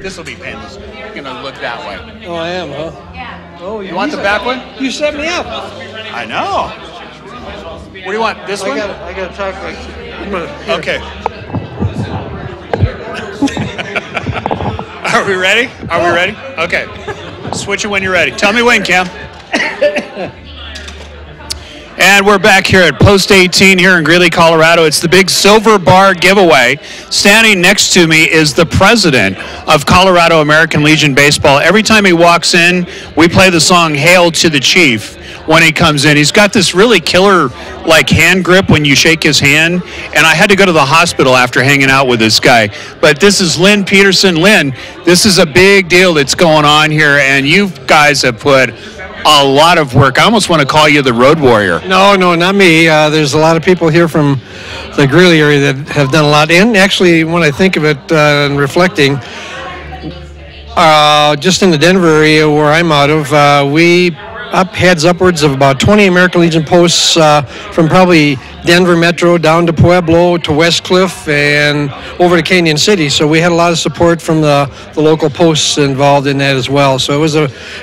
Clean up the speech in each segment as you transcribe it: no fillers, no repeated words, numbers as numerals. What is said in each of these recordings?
This will be painless. You're gonna look that way. Oh, I am, huh? Oh, You want the back one? You set me up. I know. What do you want? This one? I gotta talk like. Okay. Are we ready? Are we ready? Okay. Switch it when you're ready. Tell me when, Cam. And we're back here at Post 18 here in Greeley, Colorado. It's the big silver bar giveaway. Standing next to me is the president of Colorado American Legion Baseball. Every time he walks in, we play the song Hail to the Chief when he comes in. He's got this really killer like hand grip when you shake his hand, and I had to go to the hospital after hanging out with this guy. But this is Lynn Peterson. Lynn, this is a big deal that's going on here, and you guys have put a lot of work. I almost want to call you the road warrior. No, not me. There's a lot of people here from the Greeley area that have done a lot. And actually, when I think of it and reflecting, just in the Denver area where I'm out of, we heads upwards of about 20 American Legion posts from probably Denver Metro down to Pueblo to West Cliff and over to Canyon City. So we had a lot of support from the local posts involved in that as well. So it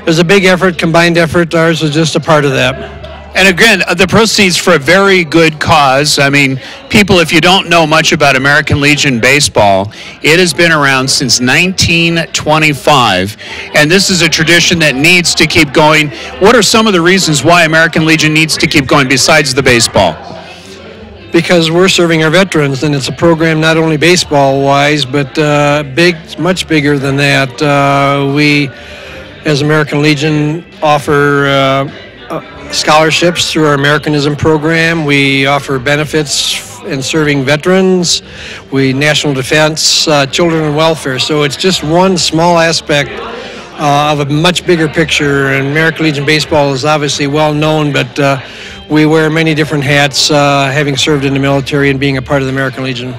was a big effort, combined effort. Ours was just a part of that. And again, the proceeds for a very good cause. I mean, people, if you don't know much about American Legion baseball, it has been around since 1925, and this is a tradition that needs to keep going. What are some of the reasons why American Legion needs to keep going besides the baseball? Because we're serving our veterans, and it's a program not only baseball-wise, but much bigger than that. We, as American Legion, offer scholarships through our Americanism program. We offer benefits in serving veterans. We national defense, children and welfare. So it's just one small aspect of a much bigger picture. And American Legion baseball is obviously well known, but we wear many different hats, having served in the military and being a part of the American Legion.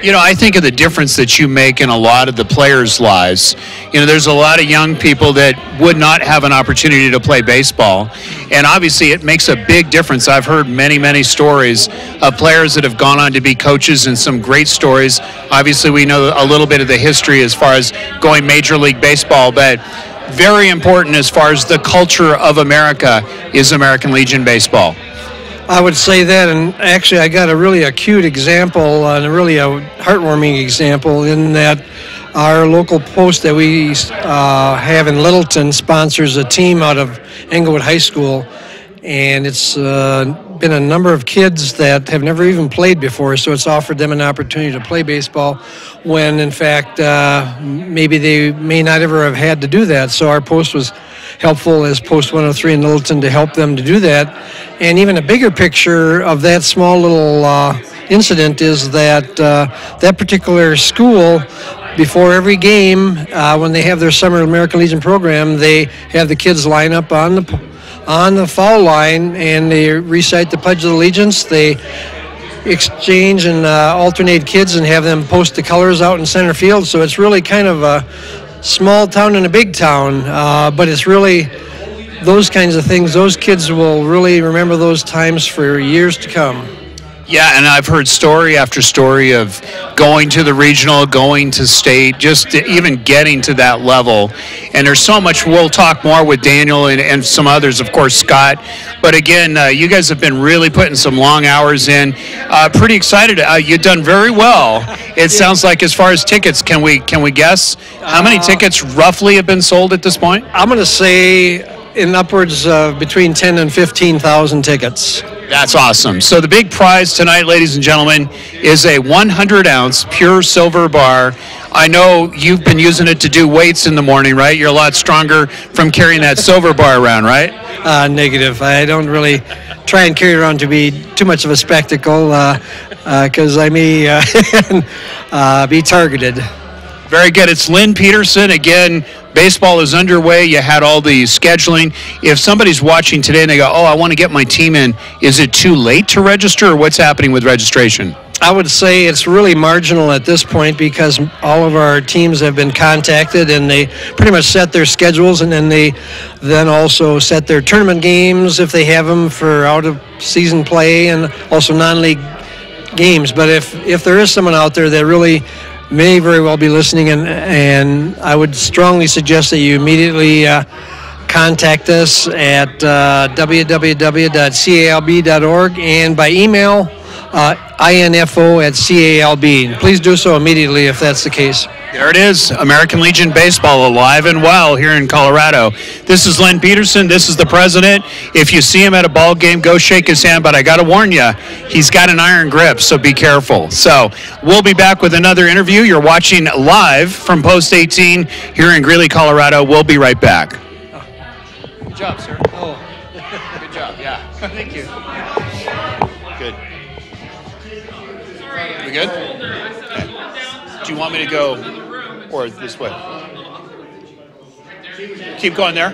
You know, I think of the difference that you make in a lot of the players' lives. You know, there's a lot of young people that would not have an opportunity to play baseball, and obviously it makes a big difference. I've heard many stories of players that have gone on to be coaches, and some great stories. Obviously, we know a little bit of the history as far as going Major League Baseball, but very important as far as the culture of America is American Legion Baseball. I would say that, and actually I got a really acute example and a really heartwarming example in that our local post that we have in Littleton sponsors a team out of Englewood High School, and it's been a number of kids that have never even played before, so it's offered them an opportunity to play baseball when in fact maybe they may not ever have had to do that. So our post was helpful as Post 103 in Littleton to help them to do that. And even a bigger picture of that small little incident is that that particular school, before every game, when they have their Summer American Legion program, they have the kids line up on the foul line and they recite the Pledge of Allegiance. They exchange and alternate kids and have them post the colors out in center field. So it's really kind of a small town and a big town, but it's really those kinds of things. Those kids will really remember those times for years to come. Yeah, and I've heard story after story of going to the regional, going to state, just even getting to that level. And there's so much. We'll talk more with Daniel and some others, of course, Scott. But again, you guys have been really putting some long hours in. Pretty excited. You've done very well. It sounds like as far as tickets, can we guess how many tickets roughly have been sold at this point? I'm going to say in upwards of between 10 and 15,000 tickets. That's awesome. So the big prize tonight, ladies and gentlemen, is a 100-ounce pure silver bar. I know you've been using it to do weights in the morning, right? You're a lot stronger from carrying that silver bar around, right? Negative. I don't really try and carry it around to be too much of a spectacle because I may be targeted. Very good. It's Lynn Peterson. Again, baseball is underway. You had all the scheduling. If somebody's watching today and they go, oh, I want to get my team in, is it too late to register, or what's happening with registration? I would say it's really marginal at this point because all of our teams have been contacted and they pretty much set their schedules, and then they also set their tournament games if they have them for out-of-season play and also non-league games. But if there is someone out there that really may very well be listening, and I would strongly suggest that you immediately contact us at www.calb.org and by email, info@calb. Please do so immediately if that's the case. There it is, American Legion Baseball alive and well here in Colorado. This is Len Peterson. This is the president. If you see him at a ball game, go shake his hand, but I got to warn you, he's got an iron grip, so be careful. So we'll be back with another interview. You're watching live from Post 18 here in Greeley, Colorado. We'll be right back. Good job, sir. Oh. Good job, yeah. Thank you. Good. We good? Okay. Do you want me to go or this way? Keep going there?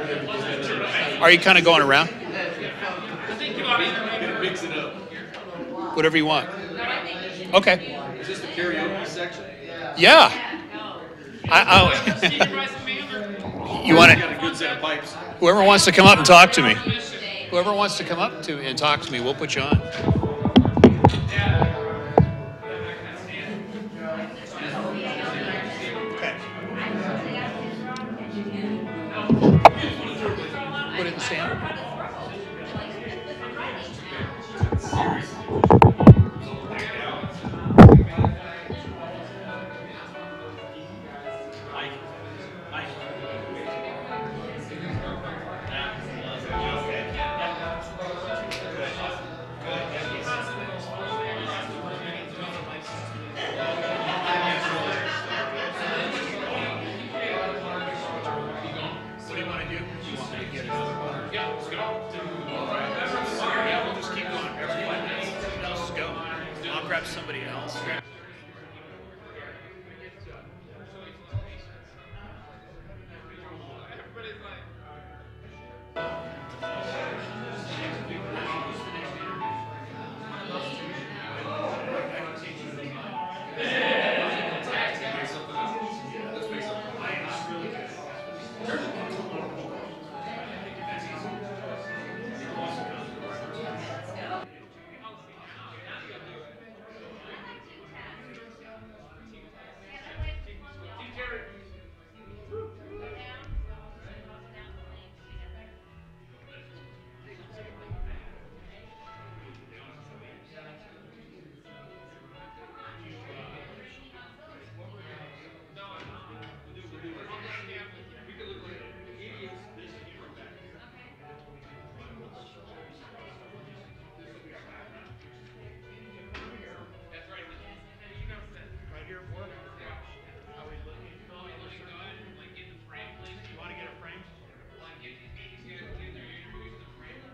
Are you kind of going around? Whatever you want. Okay. Is this the karaoke section? Yeah. You want Got a to? good set of pipes. Whoever wants to come up and talk to me. Whoever wants to come up to and talk to me, we'll put you on. Okay. Put it in the stand. Somebody else.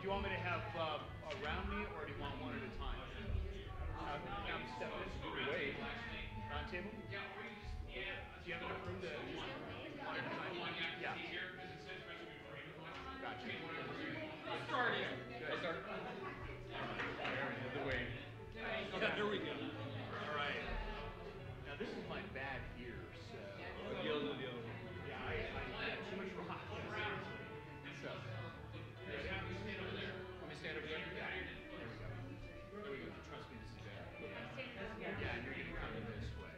Do you want me to have around me, or do you want one at a time? Step this way. Round table? Yeah. Do you have enough room to one at a time? Yeah. Gotcha. Started. Good. The way. Yeah, there we go. All right. Now this is my bad ear, so. Yeah, I had too much rock. So. Let me stand over there. Yeah. There we go. There we go. Trust me, this is bad. Yeah, and you're going to come in this way.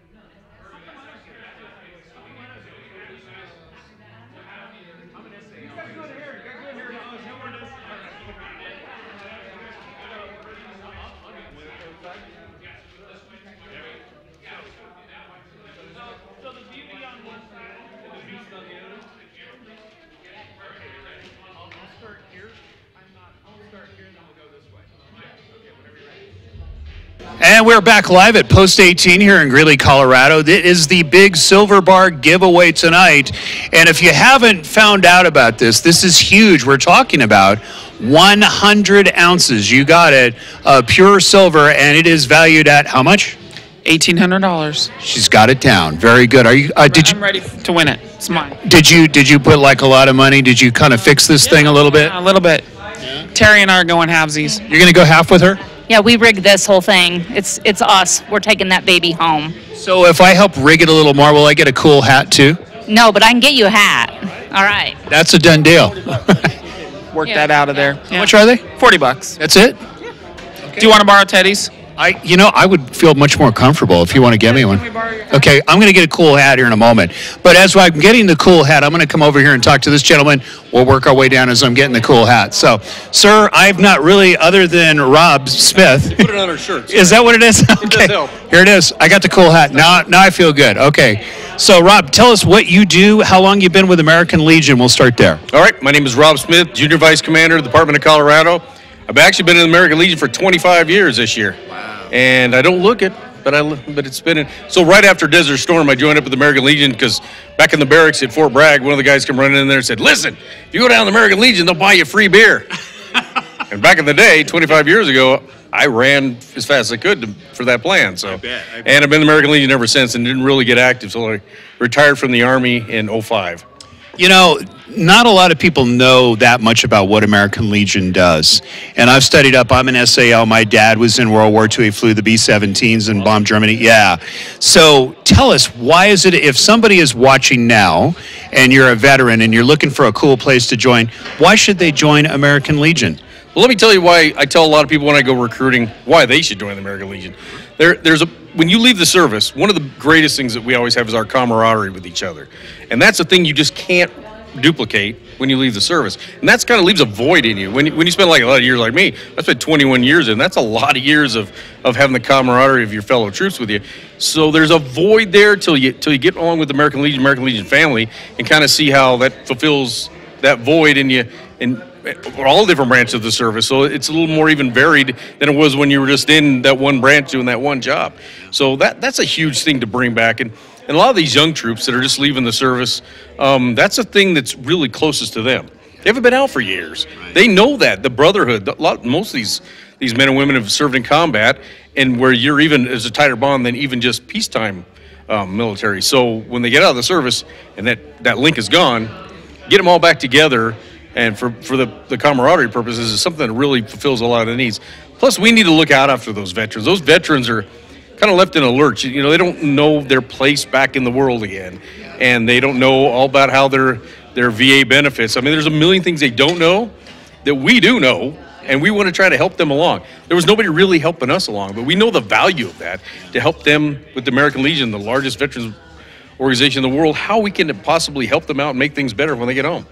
I'm an essay. You got good hair. You got good hair. No more this. So the BB on one side and the beast on the other. I'll start here. I'll start here and then we'll go this way. Okay, whenever you're ready. And we're back live at Post 18 here in Greeley, Colorado. This is the big silver bar giveaway tonight. And if you haven't found out about this, this is huge. We're talking about 100 ounces. You got it, pure silver, and it is valued at how much? $1,800. She's got it down. Very good. Are you? I'm ready to win it. It's mine. Did you put like a lot of money? Did you kind of fix this thing a little bit? A little bit. Yeah. Terry and I are going halvesies. You're gonna go half with her? Yeah, we rigged this whole thing. It's us. We're taking that baby home. So if I help rig it a little more, will I get a cool hat too? No, but I can get you a hat. All right. That's a done deal. Work that out of there. How much are they? $40. That's it? Okay. Do you want to borrow Teddy's? I would feel much more comfortable if you want to get me one. Okay, I'm going to get a cool hat here in a moment. But as I'm getting the cool hat, I'm going to come over here and talk to this gentleman. We'll work our way down as I'm getting the cool hat. So, sir, I've not really, other than Rob Smith. You put it on our shirts. Is that what it is? Okay. It does help. Here it is. I got the cool hat. Now I feel good. Okay. So, Rob, tell us what you do, how long you've been with American Legion. We'll start there. All right, my name is Rob Smith, Junior Vice Commander of the Department of Colorado. I've actually been in the American Legion for 25 years this year. Wow. And I don't look it, but it's been in. So right after Desert Storm, I joined up with the American Legion because back in the barracks at Fort Bragg, one of the guys came running in there and said, listen, if you go down to the American Legion, they'll buy you free beer. And back in the day, 25 years ago, I ran as fast as I could for that plan. So, I bet. And I've been in the American Legion ever since and didn't really get active until I retired from the Army in 2005. You know, not a lot of people know that much about what American Legion does. And I've studied up. I'm an SAL. My dad was in World War II. He flew the B-17s and bombed Germany. Yeah. So tell us, why is it, if somebody is watching now and you're a veteran and you're looking for a cool place to join, why should they join American Legion? Well, let me tell you why I tell a lot of people when I go recruiting why they should join the American Legion. When you leave the service, one of the greatest things that we always have is our camaraderie with each other. And that's a thing you just can't duplicate when you leave the service. And that's kind of leaves a void in you. When you spend like a lot of years like me, I spent 21 years in, that's a lot of years of having the camaraderie of your fellow troops with you. So there's a void there till you get along with the American Legion family and kind of see how that fulfills that void in you and all different branches of the service. So it's a little more even varied than it was when you were just in that one branch doing that one job. So that's a huge thing to bring back. And a lot of these young troops that are just leaving the service, that's a thing that's really closest to them. They haven't been out for years. Right. They know that, the brotherhood. Most of these men and women have served in combat, and where you're even, there's a tighter bond than even just peacetime military. So when they get out of the service and that link is gone, get them all back together. And for the camaraderie purposes, is something that really fulfills a lot of the needs. Plus, we need to look out after those veterans. Those veterans are kind of left in a lurch. You know, they don't know their place back in the world again, and they don't know all about how their VA benefits. I mean, there's a million things they don't know that we do know, and we want to try to help them along. There was nobody really helping us along, but we know the value of that to help them with the American Legion, the largest veterans organization in the world, how we can possibly help them out and make things better when they get home.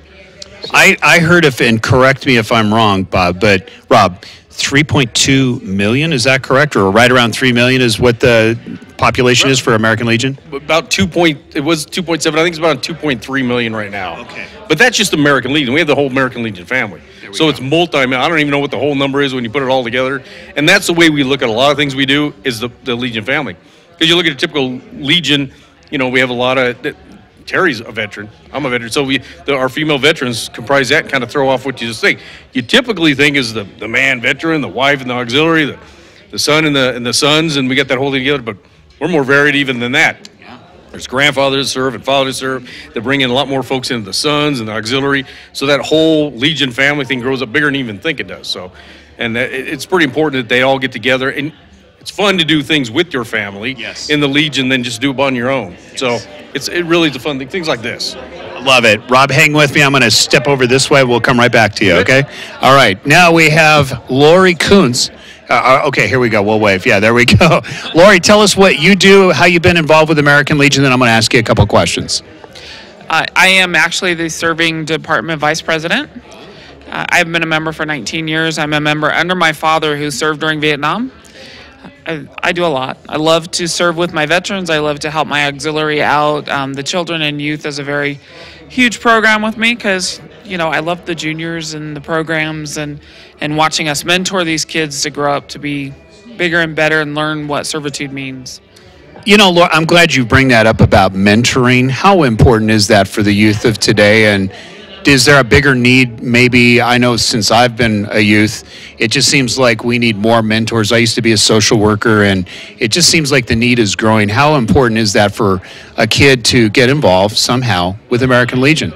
I heard and correct me if I'm wrong, Bob, but Rob, 3.2 million, is that correct? Or right around 3 million is what the population is for American Legion? About it was 2.7. I think it's about 2.3 million right now. Okay. But that's just American Legion. We have the whole American Legion family. So it's I don't even know what the whole number is when you put it all together. And that's the way we look at a lot of things we do is the Legion family. Because you look at a typical Legion, you know, we have a lot of... Terry's a veteran. I'm a veteran. So our female veterans comprise that and kind of throw off what you just think. You typically think is the man veteran, the wife and the auxiliary, the son and the sons, and we got that whole thing together. But we're more varied even than that. Yeah. There's grandfathers that serve and fathers serve. They bring in a lot more folks into the sons and the auxiliary. So that whole Legion family thing grows up bigger than you even think it does. So, and it's pretty important that they all get together. And it's fun to do things with your family in the Legion than just do it on your own. Yes. So it really is a fun thing. Things like this. Love it. Rob, hang with me. I'm going to step over this way. We'll come right back to you, okay? All right. Now we have Lori Kuntz. Okay, here we go. We'll wave. Yeah, there we go. Lori, tell us what you do, how you've been involved with American Legion, then I'm going to ask you a couple questions. I am actually the serving department vice president. I've been a member for 19 years. I'm a member under my father who served during Vietnam. I do a lot. I love to serve with my veterans. I love to help my auxiliary out. The children and youth is a very huge program with me because, you know, I love the juniors and the programs and watching us mentor these kids to grow up to be bigger and better and learn what servitude means. You know, Laura, I'm glad you bring that up about mentoring. How important is that for the youth of today? And is there a bigger need? Maybe, I know since I've been a youth, it just seems like we need more mentors. I used to be a social worker, and it just seems like the need is growing. How important is that for a kid to get involved somehow with American Legion?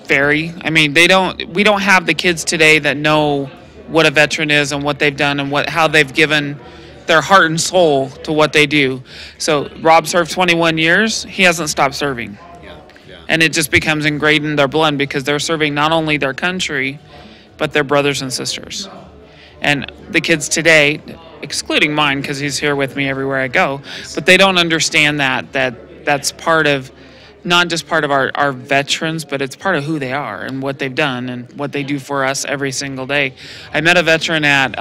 Very. I mean, we don't have the kids today that know what a veteran is and what they've done and how they've given their heart and soul to what they do. So Rob served 21 years. He hasn't stopped serving. And it just becomes ingrained in their blood because they're serving not only their country, but their brothers and sisters. And the kids today, excluding mine because he's here with me everywhere I go. But they don't understand that's part of, not just part of our veterans, but it's part of who they are and what they've done and what they do for us every single day. I met a veteran at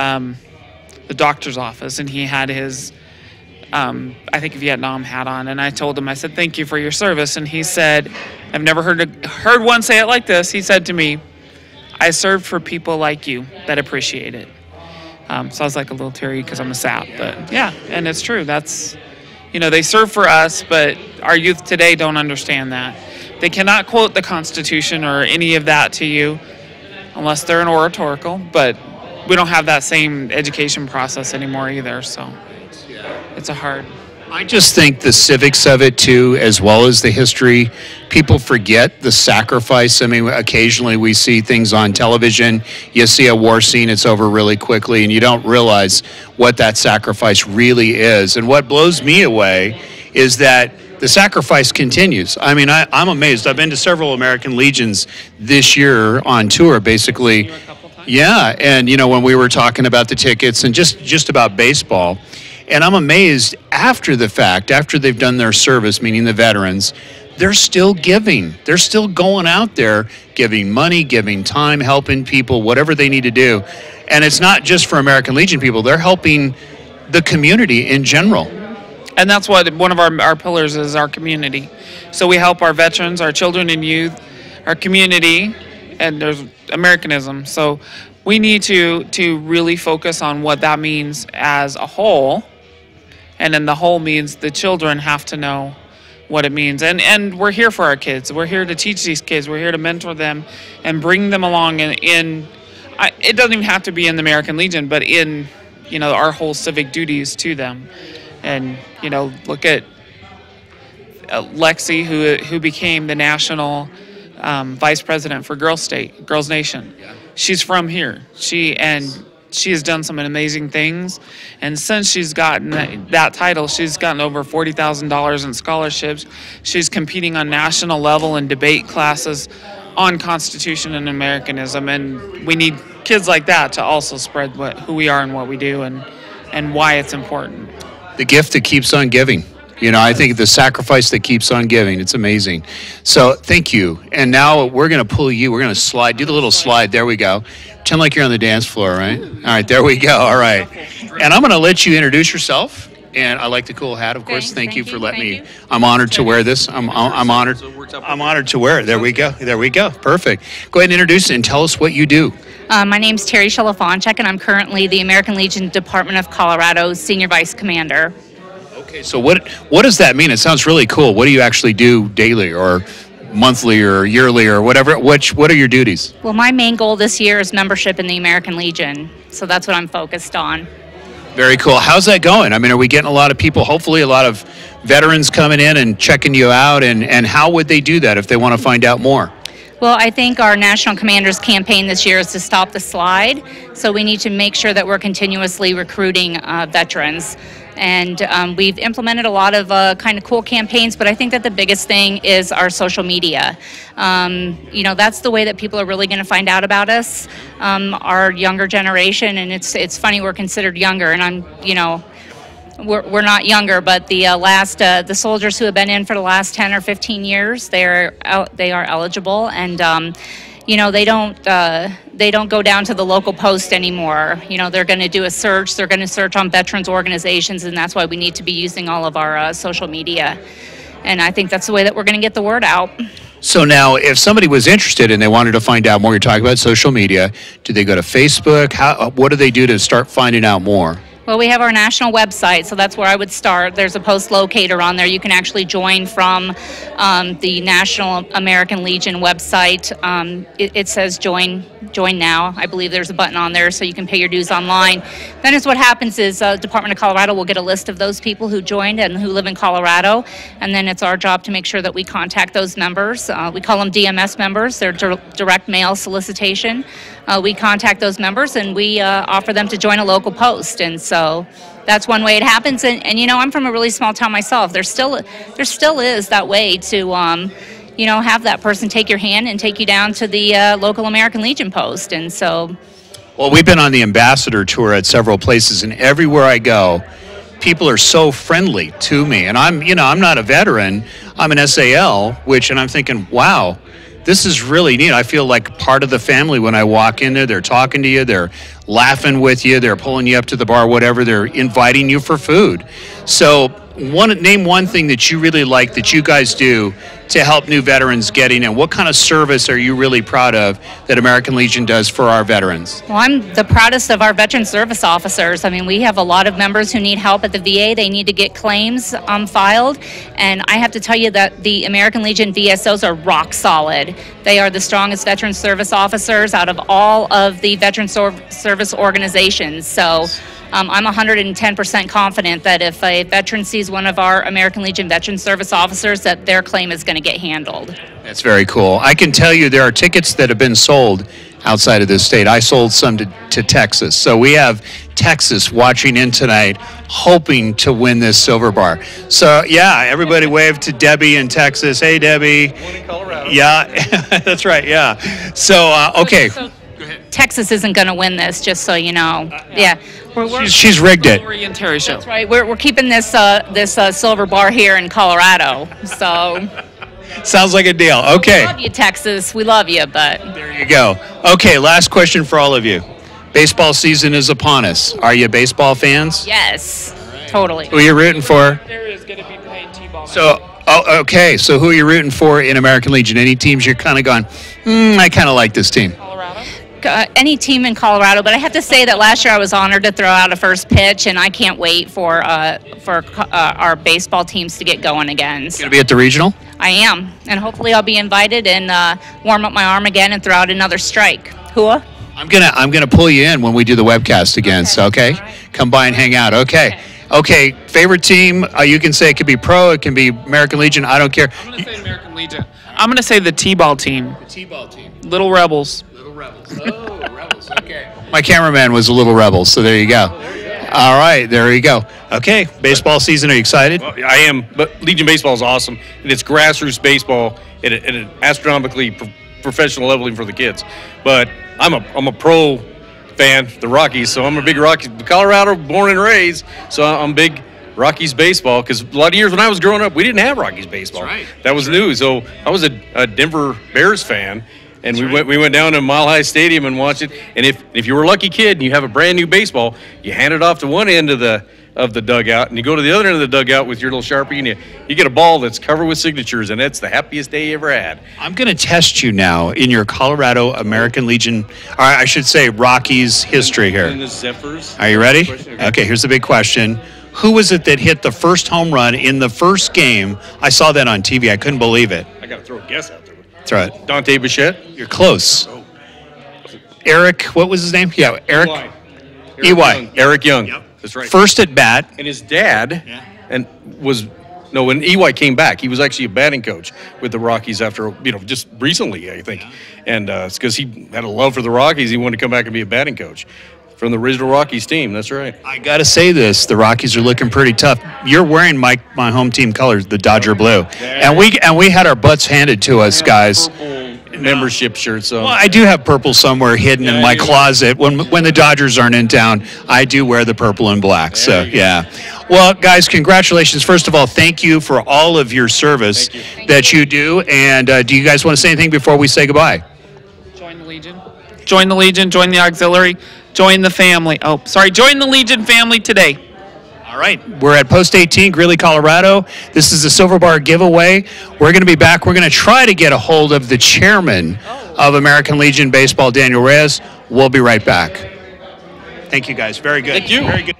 the doctor's office, and he had his, I think, Vietnam hat on, and I told him, I said, thank you for your service, and he said, I've never heard one say it like this. He said to me, I served for people like you that appreciate it. So I was like a little teary because I'm a sap, but yeah, and it's true. That's, they serve for us, but our youth today don't understand that. They cannot quote the Constitution or any of that to you unless they're an oratorical, but we don't have that same education process anymore either, so it's a hard. I just think the civics of it too, as well as the history, people forget the sacrifice. I mean, occasionally we see things on television. You see a war scene, it's over really quickly, and you don't realize what that sacrifice really is. And what blows me away is that the sacrifice continues. I mean, I'm amazed. I've been to several American Legions this year on tour, basically. Yeah, and when we were talking about the tickets and just about baseball. And I'm amazed after the fact, after they've done their service, meaning the veterans, they're still giving. They're still going out there giving money, giving time, helping people, whatever they need to do. And it's not just for American Legion people. They're helping the community in general. And that's what one of our pillars is, our community. So we help our veterans, our children and youth, our community, and there's Americanism. So we need to really focus on what that means as a whole. And then the whole means the children have to know what it means. And we're here for our kids. We're here to teach these kids. We're here to mentor them and bring them along it doesn't even have to be in the American Legion, but in, our whole civic duties to them. And, look at Lexi, who became the national vice president for Girls Nation. She's from here. She has done some amazing things, and since she's gotten that title, she's gotten over $40,000 in scholarships. She's competing on national level in debate classes on Constitution and Americanism, and we need kids like that to also spread who we are and what we do and why it's important. The gift that keeps on giving. I think the sacrifice that keeps on giving. It's amazing. So thank you. And now we're going to pull you. We're going to slide. Do the little slide. There we go. Pretend like you're on the dance floor, right? All right. There we go. All right. And I'm going to let you introduce yourself. And I like the cool hat, of course. Thank you for letting me. I'm honored to wear this. I'm honored. I'm honored to wear it. There we go. There we go. Perfect. Go ahead and introduce it and tell us what you do. My name's Terry Shalafonchek, and I'm currently the American Legion Department of Colorado's Senior Vice Commander. Okay, so what does that mean? It sounds really cool. What do you actually do daily or monthly or yearly or whatever? What are your duties? Well, my main goal this year is membership in the American Legion, so that's what I'm focused on. Very cool. How's that going? I mean, are we getting a lot of people, hopefully a lot of veterans coming in and checking you out, and how would they do that if they want to find out more? Well, I think our National Commander's campaign this year is to stop the slide, so we need to make sure that we're continuously recruiting veterans. And we've implemented a lot of kind of cool campaigns, but I think that the biggest thing is our social media. That's the way that people are really going to find out about us, our younger generation. And it's funny, we're considered younger, and we're not younger, but the soldiers who have been in for the last 10 or 15 years, they are eligible, and they don't go down to the local post anymore. They're going to do a search. They're going to search on veterans organizations, and that's why we need to be using all of our social media. And I think that's the way that we're going to get the word out. So now, if somebody was interested and they wanted to find out more, you're talking about social media, do they go to Facebook? What do they do to start finding out more? Well, we have our national website, so that's where I would start. There's a post locator on there. You can actually join from the National American Legion website. It says join now. I believe there's a button on there so you can pay your dues online. Then what happens is Department of Colorado will get a list of those people who joined and who live in Colorado, and then it's our job to make sure that we contact those members. We call them DMS members. They're direct mail solicitation. We contact those members and we offer them to join a local post, and so that's one way it happens. And I'm from a really small town myself. There still is that way to have that person take your hand and take you down to the local American Legion post, and so Well, we've been on the ambassador tour at several places, and everywhere I go, people are so friendly to me. And I'm not a veteran. I'm an SAL, and I'm thinking, wow, this is really neat. I feel like part of the family when I walk in there. They're talking to you. They're laughing with you. They're pulling you up to the bar, whatever. They're inviting you for food. So name one thing that you really like that you guys do to help new veterans getting in. What kind of service are you really proud of that American Legion does for our veterans? Well, I'm the proudest of our veteran service officers. I mean, we have a lot of members who need help at the VA. They need to get claims filed. And I have to tell you that the American Legion VSOs are rock solid. They are the strongest veteran service officers out of all of the veteran service organizations. So I'm 110% confident that if a veteran sees one of our American Legion veteran service officers, that their claim is going to get handled. That's very cool. I can tell you there are tickets that have been sold outside of this state. I sold some to Texas. So we have Texas watching in tonight, hoping to win this silver bar. So, yeah, everybody wave to Debbie in Texas. Hey, Debbie. One in Colorado. Yeah, that's right, yeah. So, okay. Texas isn't going to win this, just so you know. Yeah. She's rigged it. That's right. We're keeping this silver bar here in Colorado. So sounds like a deal. Okay. We love you, Texas. We love you, but there you go. Okay, last question for all of you. Baseball season is upon us. Are you baseball fans? yes, totally. Who are you rooting for? There is going to be paid T-ball. So, okay. So who are you rooting for in American Legion? Any teams you're kind of going, I kind of like this team? Colorado. Any team in Colorado, but I have to say that last year I was honored to throw out a first pitch, and I can't wait for our baseball teams to get going again. Going to be at the regional? I am, and hopefully I'll be invited and warm up my arm again and throw out another strike. Hua? I'm gonna pull you in when we do the webcast again. So okay, Right. Come by and hang out. Okay. Favorite team? You can say it can be pro, it can be American Legion. I don't care. I'm going to say American Legion. I'm going to say the T-ball team. The T-ball team. Little Rebels. Little Rebels. Oh, Rebels. Okay. My cameraman was a little rebel, so there you go. All right, there you go. Okay, baseball season. Are you excited? Well, I am, but Legion baseball is awesome, and it's grassroots baseball at an astronomically professional leveling for the kids. But I'm a pro fan, the Rockies, so I'm a big Rockies. Colorado, born and raised, so I'm big Rockies baseball, because a lot of years when I was growing up, we didn't have Rockies baseball. That's right. That was new. So I was a Denver Bears fan, and we went down to Mile High Stadium and watched it. And if you were a lucky kid and you have a brand new baseball, you hand it off to one end of the dugout, and you go to the other end of the dugout with your little Sharpie, and you get a ball that's covered with signatures, and it's the happiest day you ever had. I'm going to test you now in your Colorado American Legion, or I should say Rockies history here. And the Zephyrs. Are you ready? Okay, here's the big question. Who was it that hit the first home run in the first game? I saw that on TV. I couldn't believe it. I got to throw a guess out there. That's right. Dante Bichette. You're close. Eric, what was his name? Yeah, Eric. Young. Eric Young. Yep. That's right. First at bat. And his dad when EY came back, he was actually a batting coach with the Rockies after, just recently, I think. And it's because he had a love for the Rockies. He wanted to come back and be a batting coach from the original Rockies team. That's right. I got to say this, the Rockies are looking pretty tough. You're wearing my home team colors, the Dodger blue. And we had our butts handed to us, guys. Membership shirt. So well, I do have purple somewhere hidden in my closet. When the Dodgers aren't in town, I do wear the purple and black. So yeah. Well, guys, congratulations. First of all, thank you for all of your service that you do. And do you guys want to say anything before we say goodbye? Join the Legion. Join the Legion. Join the auxiliary. Join the family. Join the Legion family today. All right, we're at Post 18, Greeley, Colorado. This is the Silver Bar giveaway. We're going to be back. We're going to try to get a hold of the chairman of American Legion Baseball, Daniel Reyes. We'll be right back. Thank you, guys. Very good. Thank you. Very good.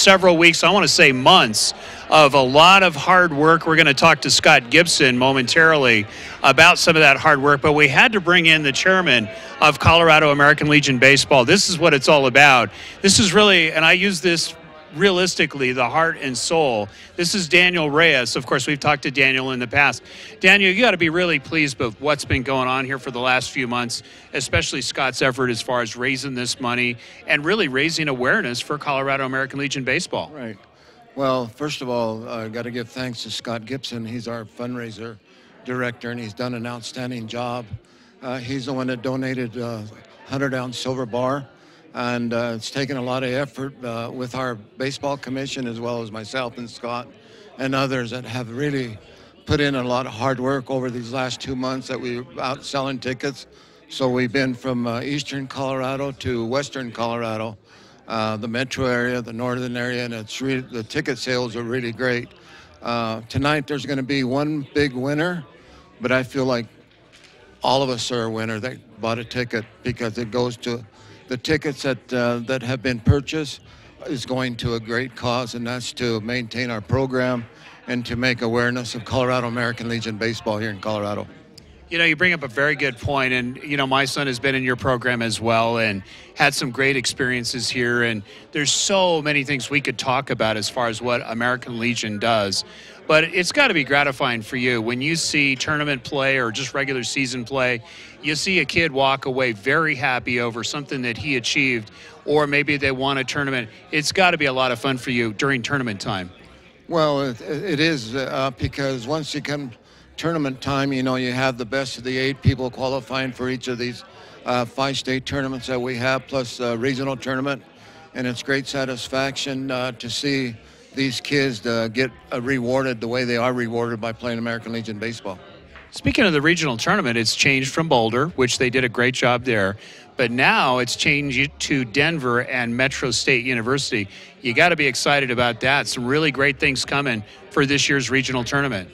several weeks, I want to say months, of a lot of hard work. We're going to talk to Scott Gibson momentarily about some of that hard work, but we had to bring in the chairman of Colorado American Legion Baseball. This is what it's all about. This is really, and I use this realistically, the heart and soul. This is Daniel Reyes. Of course, we've talked to Daniel in the past. Daniel, you got to be really pleased with what's been going on here for the last few months, especially Scott's effort as far as raising this money and really raising awareness for Colorado American Legion Baseball. Right. Well, first of all, I got to give thanks to Scott Gibson. He's our fundraiser director, and he's done an outstanding job. He's the one that donated 100-ounce silver bar. And it's taken a lot of effort with our baseball commission, as well as myself and Scott and others that have really put in a lot of hard work over these last 2 months that we were out selling tickets. So we've been from eastern Colorado to western Colorado, the metro area, the northern area, and the ticket sales are really great. Tonight there's going to be one big winner, but I feel like all of us are a winner that bought a ticket, because it goes to the tickets that have been purchased is going to a great cause, and that's to maintain our program and to make awareness of Colorado American Legion Baseball here in Colorado. You know, you bring up a very good point, and, you know, my son has been in your program as well and had some great experiences here, and there's so many things we could talk about as far as what American Legion does. But it's got to be gratifying for you when you see tournament play or just regular season play. You see a kid walk away very happy over something that he achieved, or maybe they won a tournament. It's got to be a lot of fun for you during tournament time. Well, it is because once you come tournament time, you know, you have the best of the 8 people qualifying for each of these 5 state tournaments that we have, plus a regional tournament. And it's great satisfaction to see these kids get rewarded the way they are rewarded by playing American Legion Baseball. Speaking of the regional tournament, it's changed from Boulder, which they did a great job there, but now it's changed to Denver and Metro State University. You got to be excited about that. Some really great things coming for this year's regional tournament.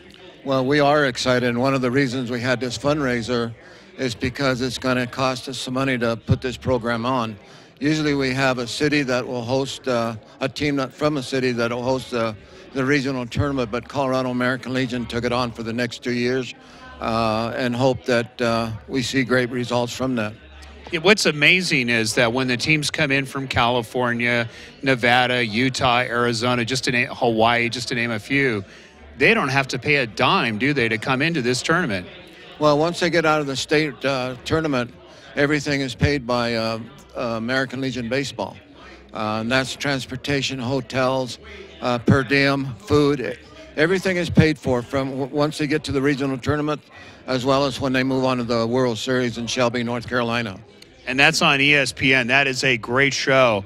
Well, we are excited, and one of the reasons we had this fundraiser is because it's going to cost us some money to put this program on. Usually we have a city that will host a team from a city that will host the regional tournament, but Colorado American Legion took it on for the next 2 years and hope that we see great results from that. What's amazing is that when the teams come in from California, Nevada, Utah, Arizona, just to name Hawaii, just to name a few, they don't have to pay a dime, do they, to come into this tournament? Well, once they get out of the state tournament, everything is paid by American Legion Baseball. And that's transportation, hotels, per diem, food. Everything is paid for from once they get to the regional tournament, as well as when they move on to the World Series in Shelby, North Carolina. And that's on ESPN. That is a great show.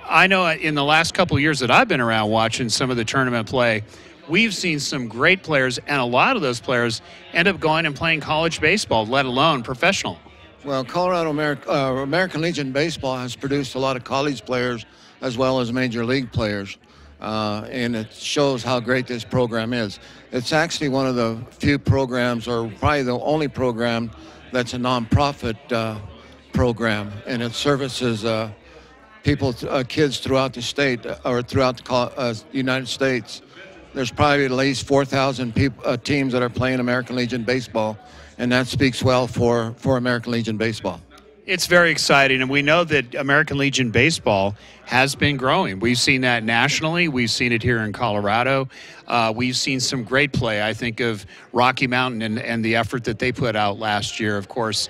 I know in the last couple of years that I've been around watching some of the tournament play, we've seen some great players, and a lot of those players end up going and playing college baseball, let alone professional. Well, Colorado American Legion Baseball has produced a lot of college players as well as major league players, and it shows how great this program is. It's actually one of the few programs, or probably the only program, that's a nonprofit program, and it services people, kids throughout the state or throughout the United States. There's probably at least 4,000 teams that are playing American Legion Baseball, and that speaks well for American Legion Baseball. It's very exciting, and we know that American Legion Baseball has been growing. We've seen that nationally. We've seen it here in Colorado. We've seen some great play. I think of Rocky Mountain and the effort that they put out last year. Of course,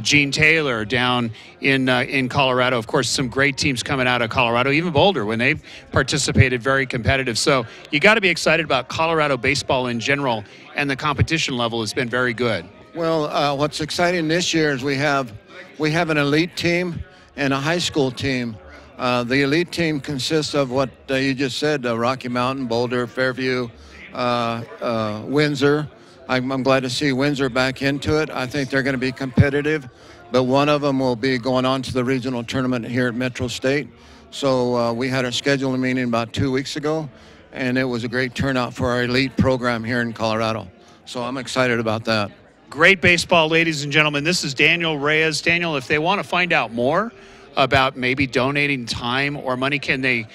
Gene Taylor down in Colorado. Of course, some great teams coming out of Colorado, even Boulder, when they participated, very competitive. So you got to be excited about Colorado baseball in general, and the competition level has been very good. Well, what's exciting this year is we have an elite team and a high school team. The elite team consists of what you just said, Rocky Mountain, Boulder, Fairview, Windsor. I'm glad to see Windsor back into it. I think they're going to be competitive, but one of them will be going on to the regional tournament here at Metro State. So we had our scheduling meeting about 2 weeks ago, and it was a great turnout for our elite program here in Colorado. So I'm excited about that. Great baseball, ladies and gentlemen. This is Daniel Reyes. Daniel, if they want to find out more about maybe donating time or money? Can they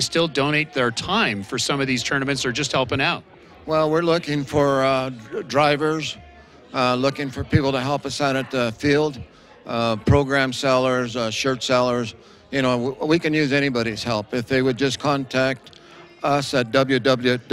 still donate their time for some of these tournaments, or just helping out? Well, we're looking for drivers, looking for people to help us out at the field, program sellers, shirt sellers. You know, we can use anybody's help. If they would just contact us at www.calb.org.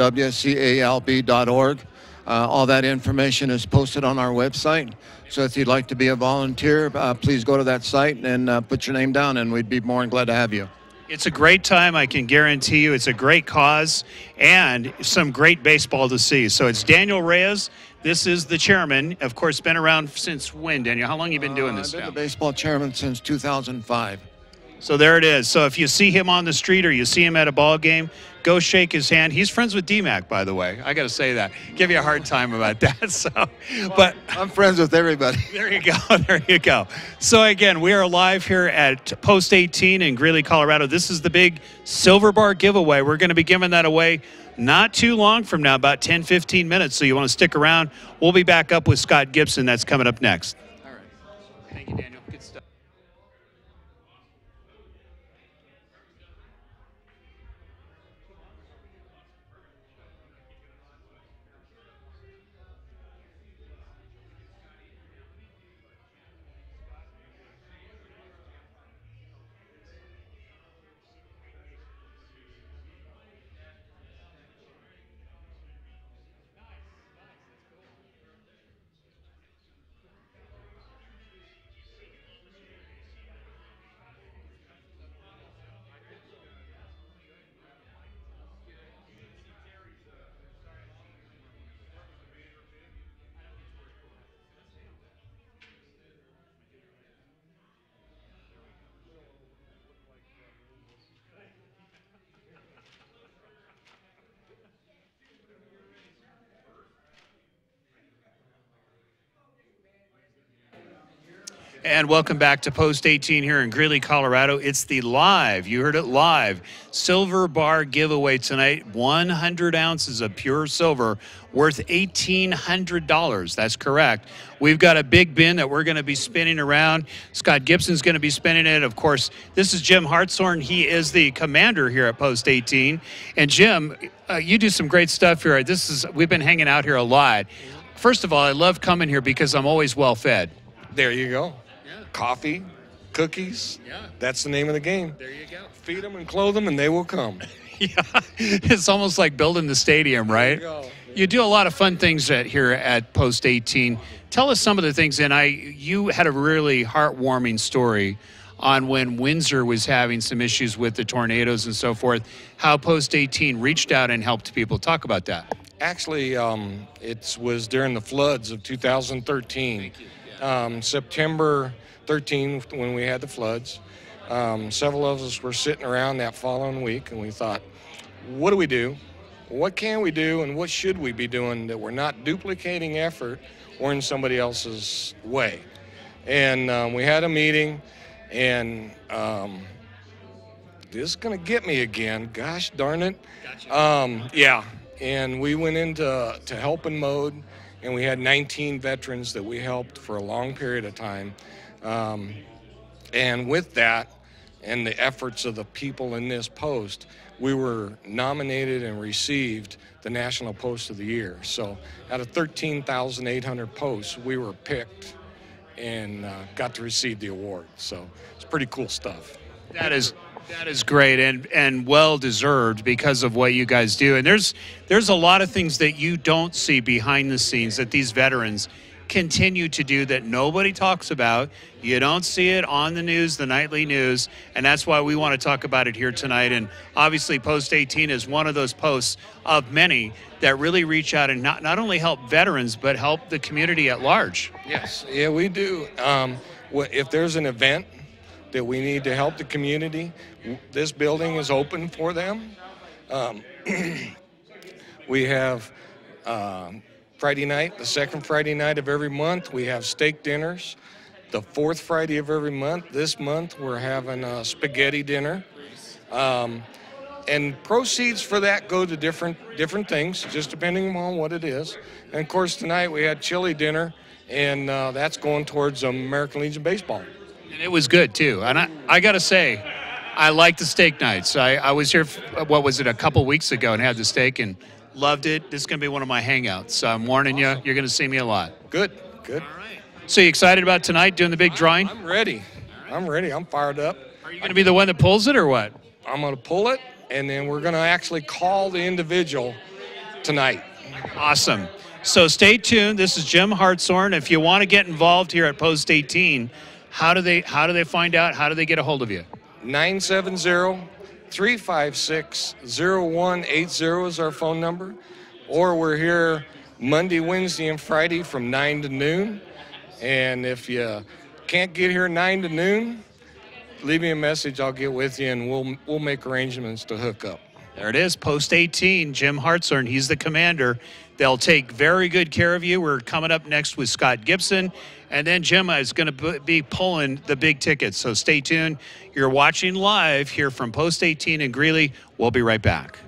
All that information is posted on our website. So if you'd like to be a volunteer, please go to that site and put your name down, and we'd be more than glad to have you. It's a great time, I can guarantee you. It's a great cause and some great baseball to see. So it's Daniel Reyes. This is the chairman. Of course, been around since when, Daniel? How long have you been doing this I've been now? the baseball chairman since 2005. So there it is. So if you see him on the street or you see him at a ball game, go shake his hand. He's friends with DMAC, by the way. I got to say that. Give you a hard time about that. So, but I'm friends with everybody. there you go. There you go. So again, we are live here at Post 18 in Greeley, Colorado. This is the big Silver Bar giveaway. We're going to be giving that away not too long from now, about 10, 15 minutes. So you want to stick around. We'll be back up with Scott Gibson. That's coming up next. All right. Thank you, Daniel. Good stuff. And welcome back to Post 18 here in Greeley, Colorado. It's the live, you heard it live, Silver Bar giveaway tonight. 100 ounces of pure silver worth $1,800. That's correct. We've got a big bin that we're going to be spinning around. Scott Gibson's going to be spinning it. Of course, this is Jim Hartshorn. He is the commander here at Post 18. And Jim, you do some great stuff here. We've been hanging out here a lot. First of all, I love coming here because I'm always well fed. There you go. Coffee, cookies. Yeah. That's the name of the game. There you go. Feed them and clothe them, and they will come. Yeah, it's almost like building the stadium, right? There you go. You do a lot of fun things here at Post 18. Tell us some of the things, and you had a really heartwarming story on when Windsor was having some issues with the tornadoes and so forth, how Post 18 reached out and helped people. Talk about that. Actually, it was during the floods of 2013. September 13, when we had the floods. Several of us were sitting around that following week, and we thought, what do we do? What can we do, and what should we be doing that we're not duplicating effort or in somebody else's way? And we had a meeting, and this is going to get me again. Gosh darn it. Gotcha. Yeah, and we went into helping mode, and we had 19 veterans that we helped for a long period of time. And with that and the efforts of the people in this post, we were nominated and received the National Post of the Year. So out of 13,800 posts, we were picked and got to receive the award. So it's pretty cool stuff. That is great and well deserved because of what you guys do. And there's a lot of things that you don't see behind the scenes that these veterans continue to do that nobody talks about. You don't see it on the news, the nightly news, and that's why we want to talk about it here tonight. And obviously Post 18 is one of those posts of many that really reach out and not only help veterans, but help the community at large. Yes, yeah, we do. If there's an event that we need to help the community, this building is open for them. We have Friday night, the second Friday night of every month, we have steak dinners. The fourth Friday of every month, this month, we're having a spaghetti dinner. And proceeds for that go to different things, just depending on what it is. And of course, tonight we had chili dinner, and that's going towards American Legion Baseball. And it was good, too. And I got to say, I like the steak nights. I was here, what was it, a couple weeks ago and had the steak and loved it. This is going to be one of my hangouts. So I'm warning you, you're going to see me a lot. Good, good. All right. So you excited about tonight doing the big drawing? I'm ready. I'm ready. I'm fired up. Are you going to be the one that pulls it or what? I'm going to pull it, and then we're going to actually call the individual tonight. Awesome. So stay tuned. This is Jim Hartshorn. If you want to get involved here at Post 18, how do they find out? How do they get a hold of you? 970-356-0180 is our phone number. Or we're here Monday, Wednesday, and Friday from 9 to noon. And if you can't get here 9 to noon, leave me a message. I'll get with you, and we'll make arrangements to hook up. There it is, Post 18, Jim Hartshorn. He's the commander. They'll take very good care of you. We're coming up next with Scott Gibson, and then Jim is going to be pulling the big tickets. So stay tuned. You're watching live here from Post 18 in Greeley. We'll be right back.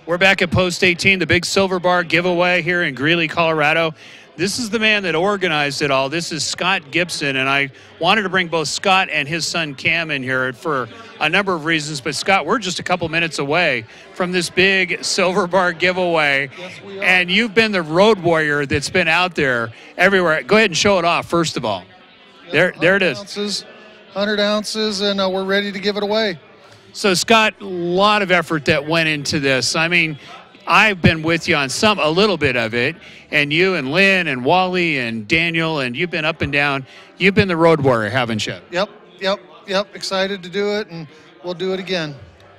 We're back at Post 18, the big silver bar giveaway here in Greeley, Colorado. This is the man that organized it all. This is Scott Gibson, and I wanted to bring both Scott and his son Cam in here for a number of reasons. But Scott, we're just a couple minutes away from this big silver bar giveaway. Yes, we are. And you've been the road warrior that's been out there everywhere. Go ahead and show it off, first of all. Yep, There it is. 100 ounces, and we're ready to give it away. So, Scott, a lot of effort that went into this. I mean, I've been with you on a little bit of it, and you and Lynn and Wally and Daniel, and you've been up and down. You've been the road warrior, haven't you? Yep. Excited to do it, and we'll do it again.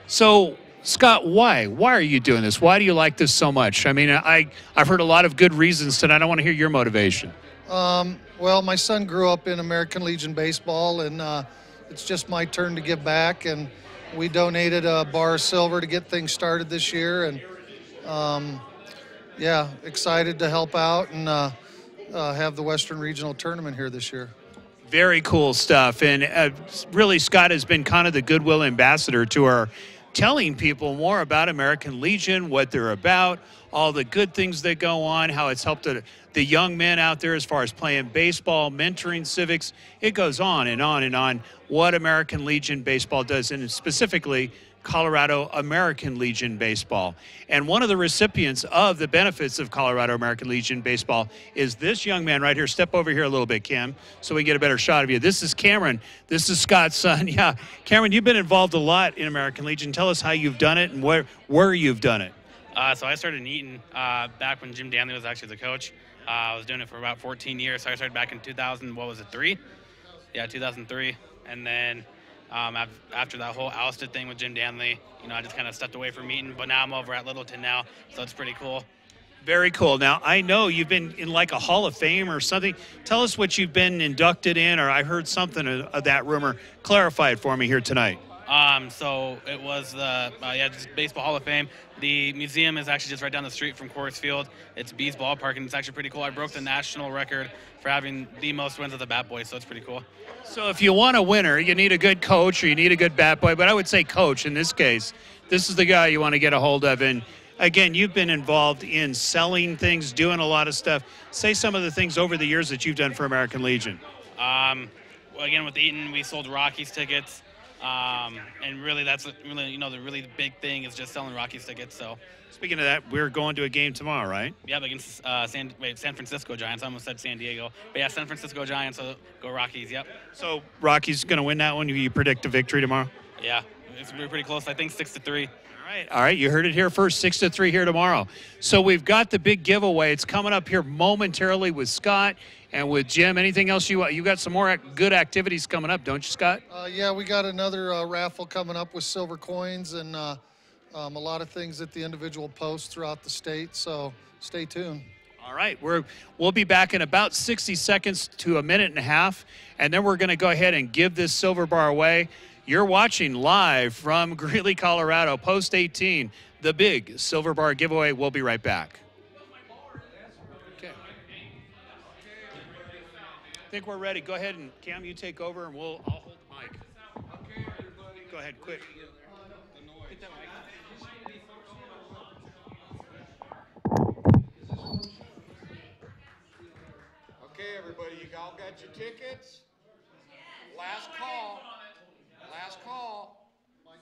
So, Scott, why? Why are you doing this? Why do you like this so much? I mean, I've heard a lot of good reasons tonight. I want to hear your motivation. Well, my son grew up in American Legion baseball, and it's just my turn to give back, and we donated a bar of silver to get things started this year, and yeah, excited to help out and have the Western Regional Tournament here this year. Very cool stuff. And really, Scott has been kind of the goodwill ambassador to our telling people more about American Legion, what they're about, all the good things that go on, how it's helped the young men out there as far as playing baseball, mentoring civics. It goes on and on and on what American Legion baseball does, and specifically Colorado American Legion baseball. And one of the recipients of the benefits of Colorado American Legion baseball is this young man right here. Step over here a little bit, Cam, so we can get a better shot of you. This is Cameron. This is Scott's son. Yeah, Cameron, you've been involved a lot in American Legion. Tell us how you've done it and where you've done it. So I started in Eaton back when Jim Danley was actually the coach. I was doing it for about 14 years. So I started back in 2003? Yeah, 2003. And then after that whole ousted thing with Jim Danley, I just kind of stepped away from Eaton. But now I'm over at Littleton now, so it's pretty cool. Very cool. Now, I know you've been in like a Hall of Fame or something. Tell us what you've been inducted in, or I heard something of that rumor. Clarify it for me here tonight. So it was the just Baseball Hall of Fame. The museum is actually just right down the street from Coors Field. It's Bees Ballpark, and it's actually pretty cool. I broke the national record for having the most wins of the Bat Boys, so it's pretty cool. So if you want a winner, you need a good coach or you need a good bat boy, but I would say coach in this case. This is the guy you want to get a hold of. And again, you've been involved in selling things, doing a lot of stuff. Say some of the things over the years that you've done for American Legion. Again, with Eaton, we sold Rockies tickets. And really, that's really, the really big thing is just selling Rockies tickets. So, Speaking of that, we're going to a game tomorrow, right? yeah, against San Francisco Giants. I almost said San Diego, but yeah, San Francisco Giants. So go Rockies. Yep. So Rockies going to win that one. You predict a victory tomorrow? Yeah, it's gonna be pretty close. I think 6-3. All right. You heard it here first. 6-3 here tomorrow. So we've got the big giveaway. It's coming up here momentarily with Scott and with Jim. Anything else you got? Some more good activities coming up, don't you, Scott? Yeah, we got another raffle coming up with silver coins and a lot of things at the individual posts throughout the state. So stay tuned. All right, we'll be back in about 60 seconds to a minute and a half, and then we're going to go ahead and give this silver bar away. You're watching live from Greeley, Colorado, Post 18, the big silver bar giveaway. We'll be right back. Okay. I think we're ready. Go ahead and Cam, you take over, and I'll hold the mic. Okay, everybody. Go ahead, quick. Get that mic. Okay, everybody, you all got your tickets? Last call. Last call. I've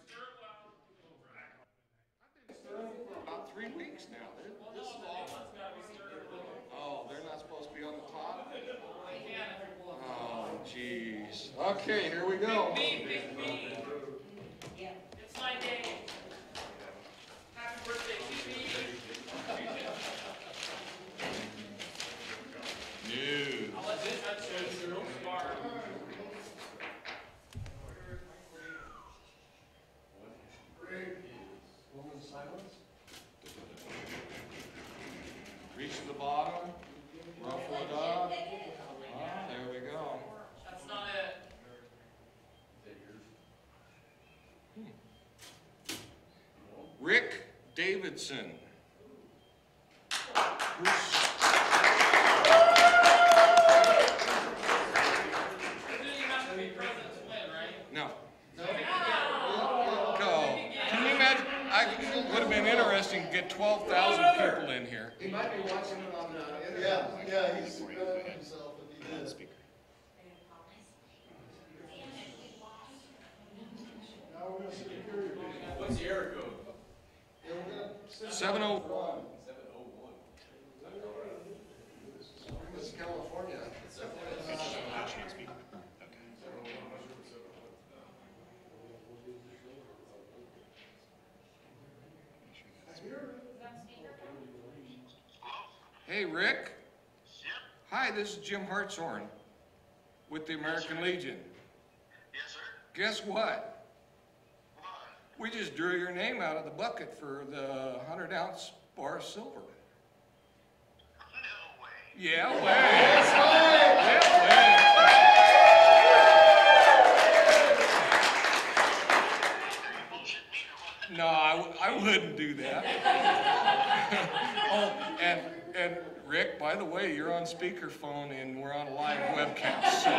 been stirring for about 3 weeks now. This is all. Oh, they're not supposed to be on the top? Oh, jeez. Okay, here we go. It's my day. Happy birthday to me. News. I'll let this touch your bar. Reach to the bottom. Ruffle it up. Ah, there we go. That's not it. Rick Davidson. No. Go. Can you imagine? It would have been interesting to get 12,000 people in here. He might be watching it on Yeah, he's filming himself if he did. What's the error code? 701. This is California. Hey, Rick. Hi, this is Jim Hartshorn with the American Legion. Yes, sir. Guess what? We just drew your name out of the bucket for the 100-ounce bar of silver. No way. Yeah, way. Yeah, way. No, I wouldn't do that. Oh, and Rick, by the way, you're on speakerphone and we're on a live webcast. So.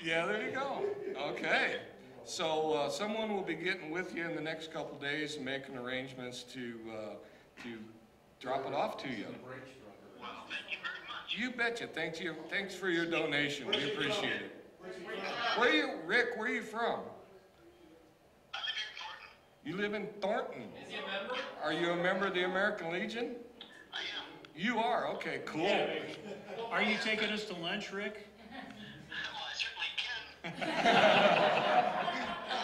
Yeah, there you go. Okay. So someone will be getting with you in the next couple days and making arrangements to drop it off to you. Well, thank you very much. You betcha. Thank you. Thanks for your donation. We appreciate it. Where are you, Rick? Where are you from? I live here in Thornton. You live in Thornton. Is he a member? Are you a member of the American Legion? I am. You are. Okay, cool. Are you taking us to lunch, Rick? Well, I certainly can.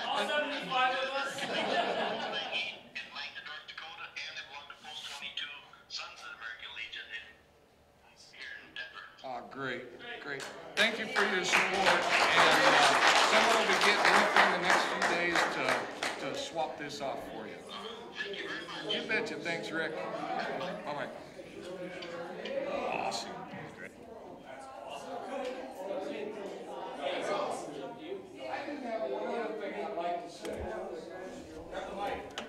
All 75 of us. In Langdon, North Dakota, and I belong to Post 22 Sons of the American Legion here in Denver. Ah, great, great. Thank you for your support. And someone will be getting with you in the next few days to swap this off for you. Thank you very much. You betcha. Thanks, Rick. Bye-bye. Awesome. Great. I didn't have one other thing I'd like to say.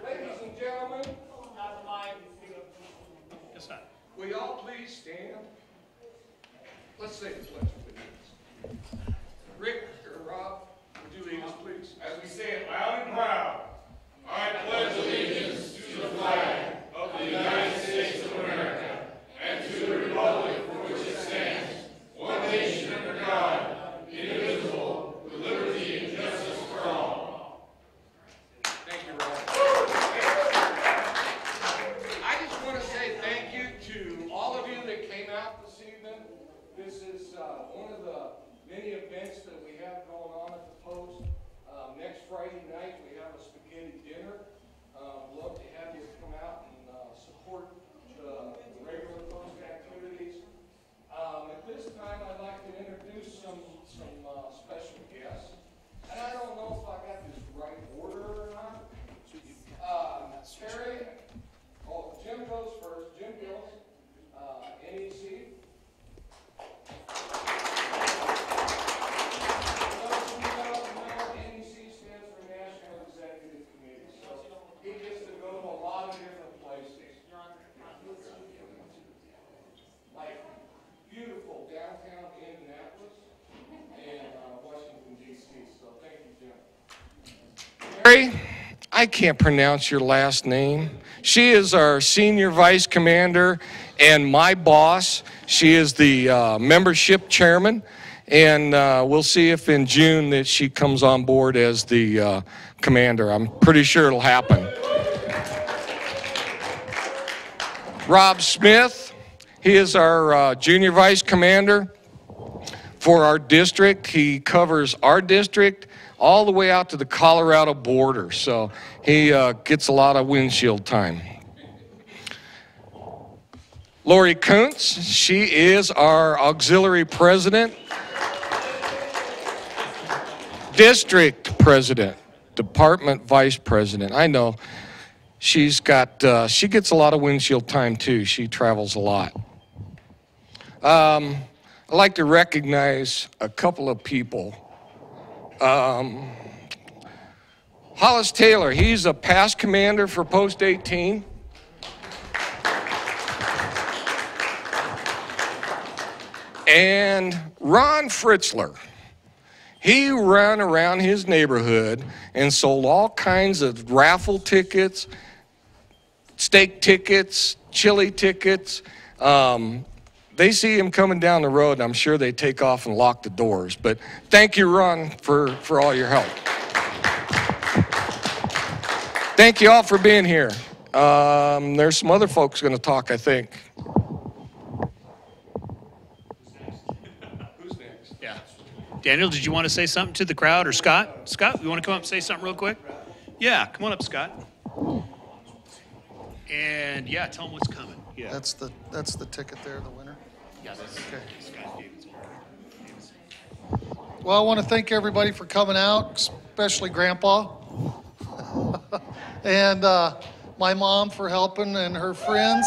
Ladies and gentlemen, Yes, sir. will y'all please stand? Let's say the pledge of allegiance. Rick or Rob, would you lead us, please? As we say it loud and proud, I pledge allegiance to the flag of the United States of America and to the republic for which it stands, one nation under God, indivisible, I can't pronounce your last name. She is our senior vice commander and my boss. She is the membership chairman, and we'll see if in June that she comes on board as the commander. I'm pretty sure it'll happen. Rob Smith, he is our junior vice commander for our district. He covers our district all the way out to the Colorado border, so he gets a lot of windshield time. Lori Kuntz, she is our auxiliary president, district president, department vice president. I know she's got, she gets a lot of windshield time too. She travels a lot. I'd like to recognize a couple of people. Hollis Taylor, he's a past commander for Post 18. And Ron Fritzler, he ran around his neighborhood and sold all kinds of raffle tickets, steak tickets, chili tickets. They see him coming down the road, and I'm sure they take off and lock the doors. But thank you, Ron, for all your help. Thank you all for being here. There's some other folks going to talk, I think. Who's next? Yeah. Daniel, did you want to say something to the crowd, or Scott? Scott, you want to come up and say something real quick? Yeah, come on up, Scott. And yeah, tell them what's coming. Yeah. That's the ticket there, the winner. Yeah, that's okay. Well, I want to thank everybody for coming out, especially Grandpa. And my mom for helping, and her friends.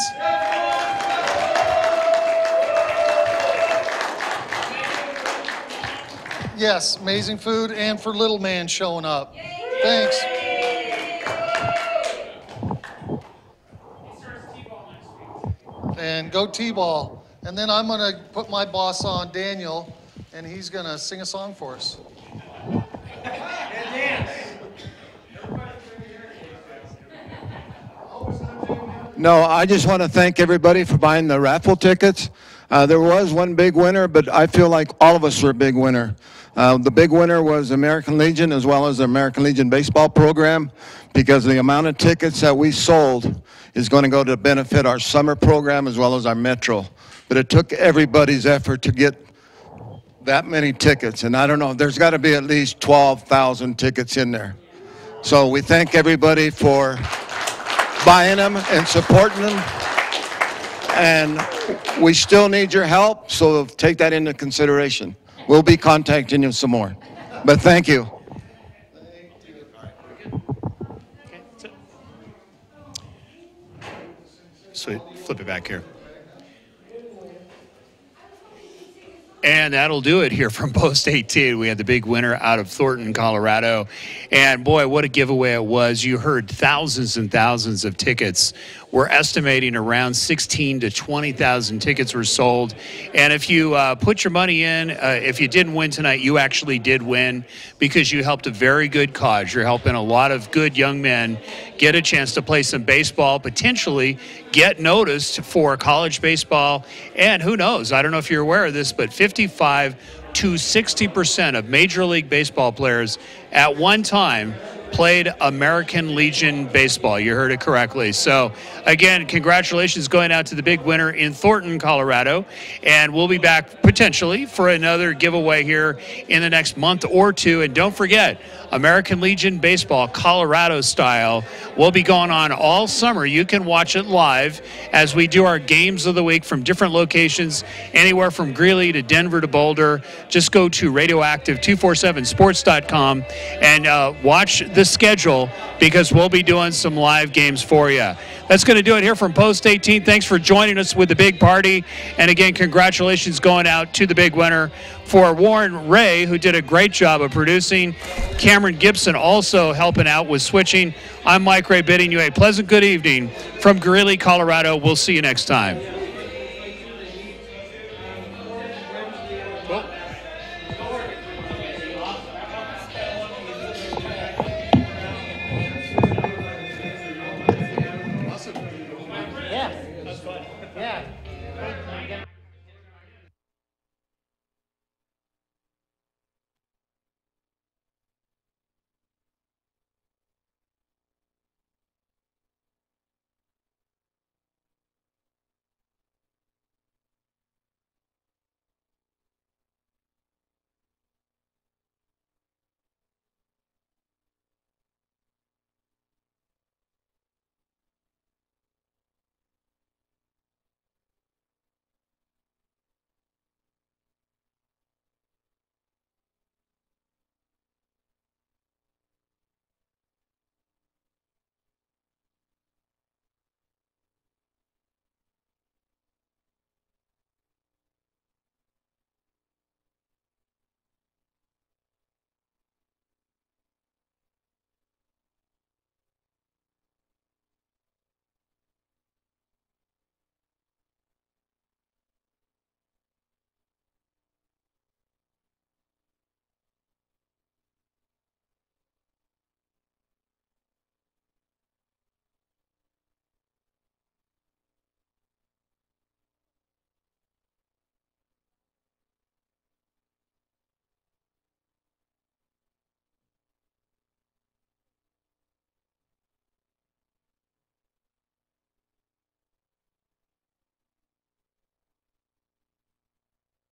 Yes, amazing food, and for Little Man showing up. Thanks. And go T-ball. And then I'm going to put my boss on, Daniel, and he's going to sing a song for us. No, I just want to thank everybody for buying the raffle tickets. There was one big winner, but I feel like all of us were a big winner. The big winner was American Legion, as well as the American Legion baseball program, because the amount of tickets that we sold is going to go to benefit our summer program as well as our metro. But it took everybody's effort to get that many tickets, and I don't know, there's got to be at least 12,000 tickets in there. So we thank everybody for buying them and supporting them, and we still need your help, so take that into consideration. We'll be contacting you some more, but thank you. So flip it back here. And that'll do it here from Post 18. We had the big winner out of Thornton, Colorado. And boy, what a giveaway it was. You heard thousands and thousands of tickets. We're estimating around 16 to 20,000 tickets were sold. And if you put your money in, if you didn't win tonight, you actually did win, because you helped a very good cause. You're helping a lot of good young men get a chance to play some baseball, potentially get noticed for college baseball. And who knows, I don't know if you're aware of this, but 55 to 60% of Major League Baseball players at one time played American Legion baseball. You heard it correctly. So again, congratulations going out to the big winner in Thornton, Colorado. And we'll be back potentially for another giveaway here in the next month or two. And don't forget, American Legion baseball, Colorado style, will be going on all summer. You can watch it live as we do our games of the week from different locations, anywhere from Greeley to Denver to Boulder. Just go to radioactive247sports.com and watch the schedule, because we'll be doing some live games for you. That's going to do it here from Post 18. Thanks for joining us with the big party. And again, congratulations going out to the big winner. For Warren Ray, who did a great job of producing, Cameron Gibson also helping out with switching. I'm Mike Ray, bidding you a pleasant good evening from Greeley, Colorado. We'll see you next time. Well.